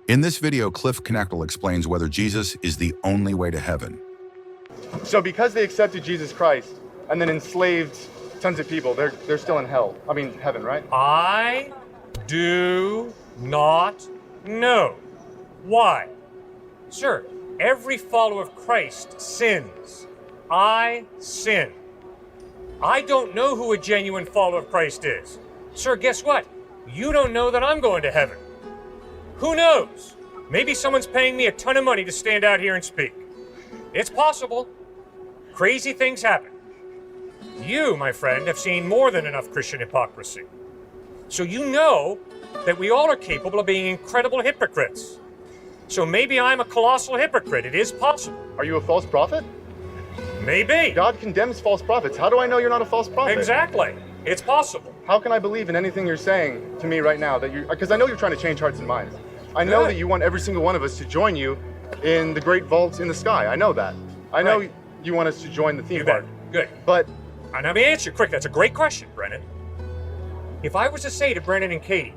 In this video, Cliffe Knechtle explains whether Jesus is the only way to heaven. So because they accepted Jesus Christ and then enslaved tons of people, they're still in hell. I mean, heaven, right? I do not know. Why? Sir, every follower of Christ sins. I sin. I don't know who a genuine follower of Christ is. Sir, guess what? You don't know that I'm going to heaven. Who knows? Maybe someone's paying me a ton of money to stand out here and speak. It's possible. Crazy things happen. You, my friend, have seen more than enough Christian hypocrisy. So you know that we all are capable of being incredible hypocrites. So maybe I'm a colossal hypocrite. It is possible. Are you a false prophet? Maybe. God condemns false prophets. How do I know you're not a false prophet? Exactly. It's possible. How can I believe in anything you're saying to me right now? Because I know you're trying to change hearts and minds. I know that you want every single one of us to join you in the great vault in the sky. I know that. I know you want us to join the theme park. Good. But now let me answer quick. That's a great question, Brennan. If I was to say to Brennan and Katie,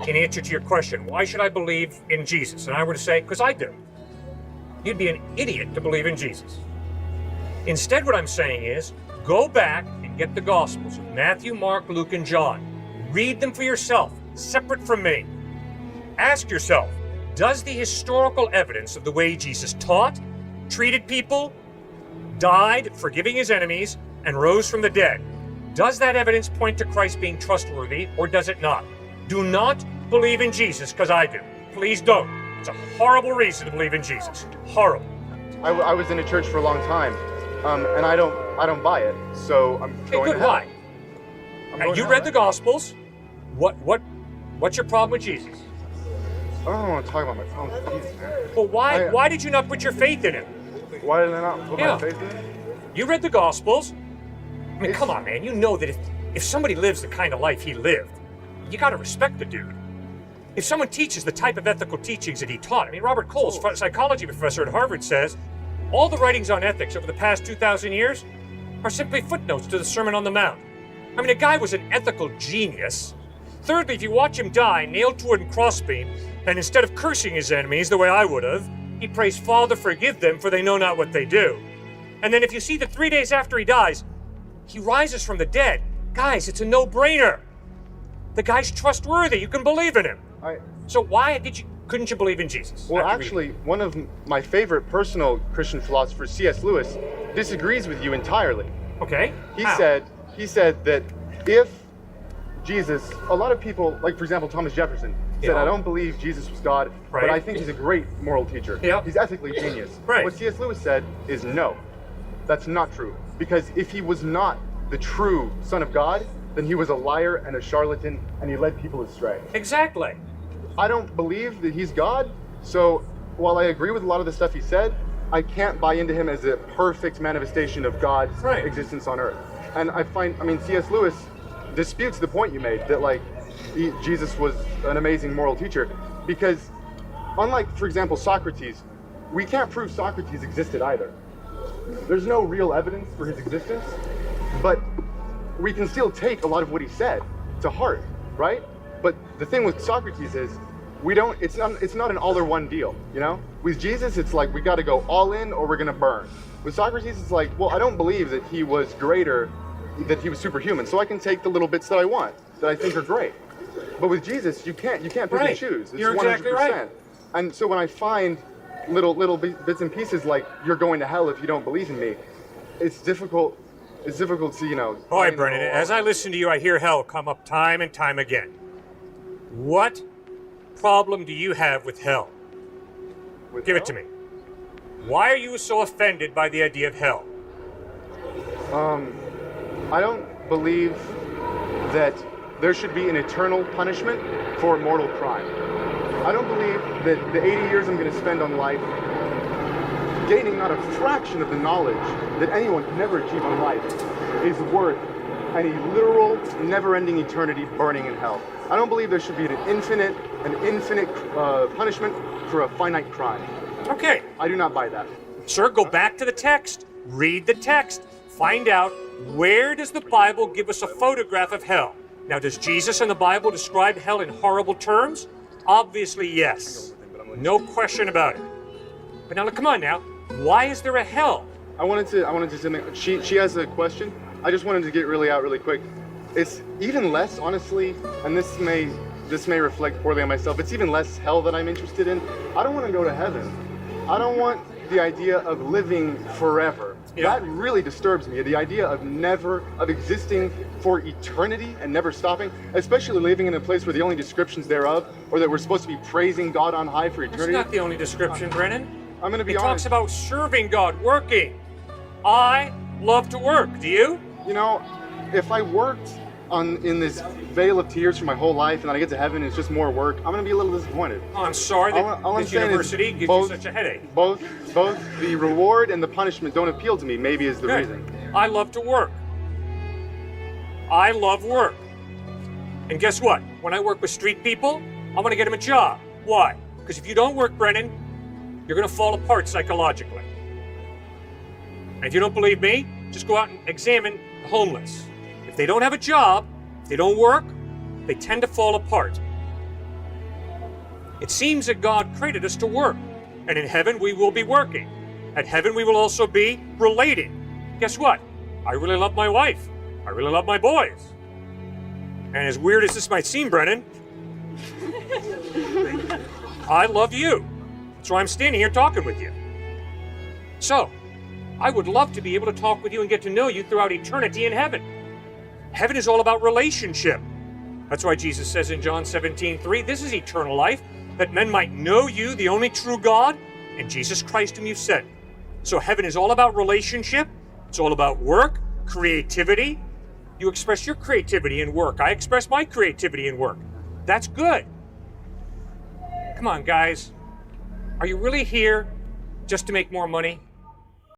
in answer to your question, why should I believe in Jesus? And I were to say, because I do. You'd be an idiot to believe in Jesus. Instead, what I'm saying is, go back and get the Gospels of Matthew, Mark, Luke, and John. Read them for yourself, separate from me. Ask yourself, does the historical evidence of the way Jesus taught, treated people, died, forgiving his enemies, and rose from the dead, does that evidence point to Christ being trustworthy, or does it not? Do not believe in Jesus, because I do. Please don't. It's a horrible reason to believe in Jesus. Horrible. I was in a church for a long time, and I don't buy it. So I'm going to hell. Why? You read the Gospels. What's your problem with Jesus? I don't want to talk about my phone. Jeez, man. Well, why did you not put your faith in him? Why did I not put my faith in it? You read the Gospels. I mean, come on, man. You know that if somebody lives the kind of life he lived, you got to respect the dude. If someone teaches the type of ethical teachings that he taught, I mean, Robert Coles, psychology professor at Harvard, says all the writings on ethics over the past 2,000 years are simply footnotes to the Sermon on the Mount. I mean, a guy was an ethical genius. Thirdly, if you watch him die, nailed to a crossbeam, and instead of cursing his enemies the way I would have, he prays, Father, forgive them, for they know not what they do. And then if you see that 3 days after he dies, he rises from the dead. Guys, it's a no-brainer. The guy's trustworthy. You can believe in him. So why couldn't you believe in Jesus? Well, actually, one of my favorite personal Christian philosophers, C.S. Lewis, disagrees with you entirely. Okay. He said that if Jesus, a lot of people, like for example, Thomas Jefferson, said, I don't believe Jesus was God, but I think he's a great moral teacher. Yeah. He's ethically genius. Right. What C.S. Lewis said is no, that's not true. Because if he was not the true Son of God, then he was a liar and a charlatan, and he led people astray. Exactly. I don't believe that he's God, so while I agree with a lot of the stuff he said, I can't buy into him as a perfect manifestation of God's existence on earth. And C.S. Lewis disputes the point you made that Jesus was an amazing moral teacher, because unlike, for example, Socrates, we can't prove Socrates existed either. There's no real evidence for his existence, but we can still take a lot of what he said to heart, right? But the thing with Socrates is it's not an all or one deal, you know? With Jesus, it's like we got to go all in or we're going to burn. With Socrates, it's like, well, I don't believe that he was greater, that he was superhuman, so I can take the little bits that I want, that I think are great. But with Jesus, you can't pick and choose. It's You're 100%. Exactly right. And so when I find little bits and pieces like you're going to hell if you don't believe in me, it's difficult to, you know. All right, Brennan, as I listen to you, I hear hell come up time and time again. What problem do you have with hell? Give it to me. Why are you so offended by the idea of hell? I don't believe that there should be an eternal punishment for mortal crime. I don't believe that the 80 years I'm going to spend on life gaining not a fraction of the knowledge that anyone can never achieve on life is worth any literal, never-ending eternity burning in hell. I don't believe there should be an infinite punishment for a finite crime. Okay. I do not buy that. Sir, go back to the text. Read the text. Find out, where does the Bible give us a photograph of hell? Now, does Jesus and the Bible describe hell in horrible terms? Obviously, yes. No question about it. But now, look, come on now. Why is there a hell? I wanted to something. She has a question. I just wanted to get really out really quick. It's even less, honestly, and this may reflect poorly on myself. It's even less hell that I'm interested in. I don't want to go to heaven. I don't want the idea of living forever. Yeah. That really disturbs me. The idea of existing for eternity and never stopping, especially living in a place where the only descriptions thereof, or that we're supposed to be praising God on high for eternity. It's not the only description, Brennan. I'm going to be It honest. talks about serving God, working. I love to work. Do you? You know, if I worked in this veil of tears for my whole life and then I get to heaven and it's just more work, I'm going to be a little disappointed. Oh, I'm sorry that All I'm this saying is university gives you such a headache. Both the reward and the punishment don't appeal to me, maybe is the Good. reason. I love to work. I love work. And guess what? When I work with street people, I want to get them a job. Why? Because if you don't work, Brennan, you're going to fall apart psychologically. And if you don't believe me, just go out and examine the homeless. If they don't have a job, if they don't work, they tend to fall apart. It seems that God created us to work. And in heaven, we will be working. At heaven, we will also be related. Guess what? I really love my wife. I really love my boys. And as weird as this might seem, Brennan, I love you. That's why I'm standing here talking with you. So, I would love to be able to talk with you and get to know you throughout eternity in heaven. Heaven is all about relationship. That's why Jesus says in John 17:3, this is eternal life, that men might know you, the only true God, and Jesus Christ whom you've sent. So heaven is all about relationship. It's all about work, creativity. You express your creativity in work. I express my creativity in work. That's good. Come on, guys. Are you really here just to make more money?